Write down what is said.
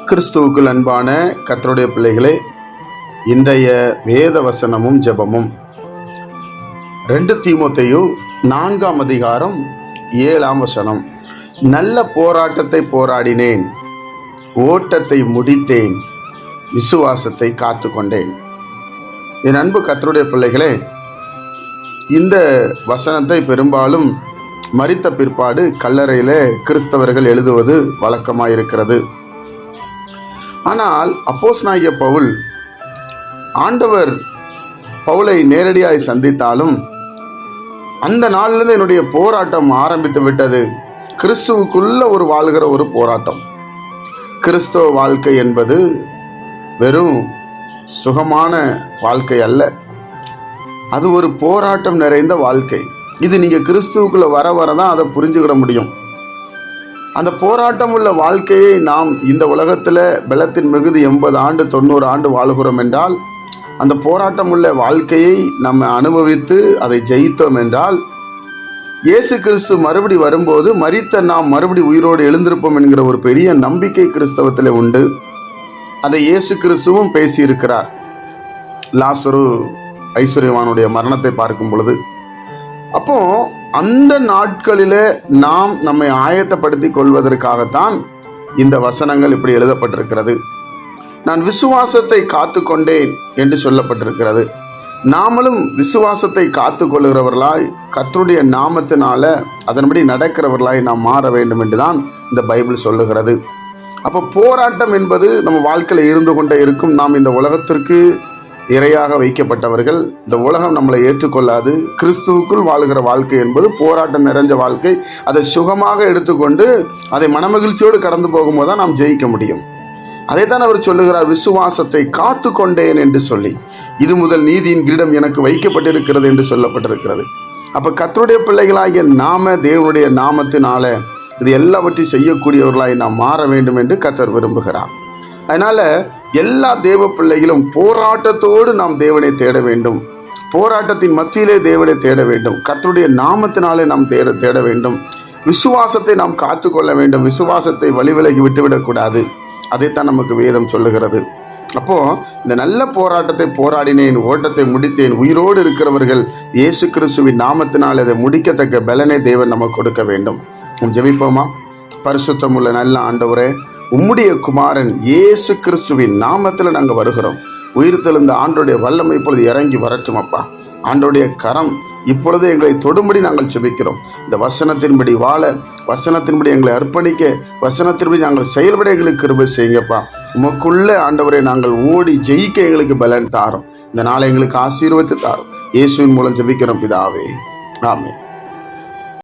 கிறிஸ்துவுக்குள் அன்பான கர்த்தருடைய பிள்ளைகளே, இன்றைய வேத வசனமும் ஜெபமும் 2 தீமோத்தேயு 4ஆம் அதிகாரம் 7ஆம் வசனம். நல்ல போராட்டத்தை போராடினேன், ஓட்டத்தை முடித்தேன், விசுவாசத்தை காத்து கொண்டேன். என் அன்பு கர்த்தருடைய பிள்ளைகளே, இந்த வசனத்தை பெரும்பாலும் மரித்த பிற்பாடு கல்லறையிலே கிறிஸ்தவர்கள் எழுதுவது வழக்கமாயிருக்கிறது. ஆனால் அப்போஸ்தலனாகிய பவுல், ஆண்டவர் பவுலை நேரடியாய் சந்தித்தாலும் அந்த நாளிலிருந்து என்னுடைய போராட்டம் ஆரம்பித்து விட்டது. கிறிஸ்துவுக்குள்ள வாழ்கிற ஒரு போராட்டம். கிறிஸ்தவ வாழ்க்கை என்பது வெறும் சுகமான வாழ்க்கை அல்ல, அது ஒரு போராட்டம் நிறைந்த வாழ்க்கை. இது நீங்கள் கிறிஸ்துவுக்குள்ள வர தான் அதை புரிஞ்சுக்கிட முடியும். அந்த போராட்டம் உள்ள வாழ்க்கையை நாம் இந்த உலகத்தில் பலத்தின் மிகுதி 80 ஆண்டு 90 ஆண்டு வாழுகிறோம் என்றால், அந்த போராட்டம் உள்ள வாழ்க்கையை நம்ம அனுபவித்து அதை ஜெயித்தோம் என்றால், இயேசு கிறிஸ்து மறுபடி வரும்போது மரித்த நாம் மறுபடி உயிரோடு எழுந்திருப்போம் என்கிற ஒரு பெரிய நம்பிக்கை கிறிஸ்தவத்தில் உண்டு. அதை இயேசு கிறிஸ்துவும் பேசியிருக்கிறார். லாசரு ஐஸ்வர்யவானுடைய மரணத்தை பார்க்கும் பொழுது, அப்போ அந்த நாட்களிலே நாம் நம்மை ஆயத்தப்படுத்தி கொள்வதற்காகத்தான் இந்த வசனங்கள் இப்படி எழுதப்பட்டிருக்கிறது. நான் விசுவாசத்தை காத்து கொண்டேன் என்று சொல்லப்பட்டிருக்கிறது. நாமளும் விசுவாசத்தை காத்து கொள்கிறவர்களாய், கர்த்தருடைய நாமத்தினால அதன்படி நடக்கிறவர்களாய் நாம் மாற வேண்டும் என்றுதான் இந்த பைபிள் சொல்லுகிறது. அப்போ போராட்டம் என்பது நம்ம வாழ்க்கையில் இருந்து கொண்டே இருக்கும். நாம் இந்த உலகத்திற்கு இரையாக வைக்கப்பட்டவர்கள். இந்த உலகம் நம்மளை ஏற்றுக்கொள்ளாது. கிறிஸ்துவுக்குள் வாழ்கிற வாழ்க்கை என்பது போராட்டம் நிறைஞ்ச வாழ்க்கை. அதை சுகமாக எடுத்துக்கொண்டு அதை மனமகிழ்ச்சியோடு கடந்து போகும்போது தான் நாம் ஜெயிக்க முடியும். அதை தான் அவர் சொல்லுகிறார், விசுவாசத்தை காத்து கொண்டேன் என்று சொல்லி. இது முதல் நீதியின் கிரீடம் எனக்கு வைக்கப்பட்டிருக்கிறது என்று சொல்லப்பட்டிருக்கிறது. அப்போ கர்த்தருடைய பிள்ளைகளாகிய நாம தேவனுடைய நாமத்தினால இது எல்லாவற்றையும் செய்யக்கூடியவர்களாய் நாம் மாற வேண்டும் என்று கர்த்தர் விரும்புகிறார். அதனால எல்லா தேவ பிள்ளைகளும் போராட்டத்தோடு நாம் தேவனை தேட வேண்டும். போராட்டத்தின் மத்தியிலே தேவனை தேட வேண்டும். கர்த்தருடைய நாமத்தினாலே நாம் தேட வேண்டும். விசுவாசத்தை நாம் காத்துக்கொள்ள வேண்டும். விசுவாசத்தை வழிவிலகி விட்டுவிடக்கூடாது. அதைத்தான் நமக்கு வேதம் சொல்லுகிறது. அப்போ இந்த நல்ல போராட்டத்தை போராடினேன், ஓட்டத்தை முடித்தேன். உயிரோடு இருக்கிறவர்கள் இயேசு கிறிஸ்துவின் நாமத்தினால் அதை முடிக்கத்தக்க பலனை தேவன் நமக்கு கொடுக்க வேண்டும். ஜெபிப்போமா? பரிசுத்தமுள்ள நல்ல ஆண்டவரே, உம்முடைய குமாரன் இயேசு கிறிஸ்துவின் நாமத்தில் நாங்கள் வருகிறோம். உயிர்த்தெழுந்த ஆண்டோடைய வல்லமை இப்பொழுது இறங்கி வரட்டும் அப்பா. ஆண்டோடைய கரம் இப்பொழுது எங்களை தொடும்படி நாங்கள் ஜெபிக்கிறோம். இந்த வசனத்தின்படி வாழ, வசனத்தின்படி எங்களை அர்ப்பணிக்க, வசனத்தின்படி நாங்கள் செயல்பட எங்களுக்கு கிருபை செய்யுங்கப்பா. உமக்குள்ள ஆண்டவரை நாங்கள் ஓடி ஜெயிக்க எங்களுக்கு பலன் தாரும். இந்த நாளை எங்களுக்கு ஆசீர்வதித்து தாரும். இயேசுவின் மூலம் ஜெபிக்கிறோம் பிதாவே, ஆமென்.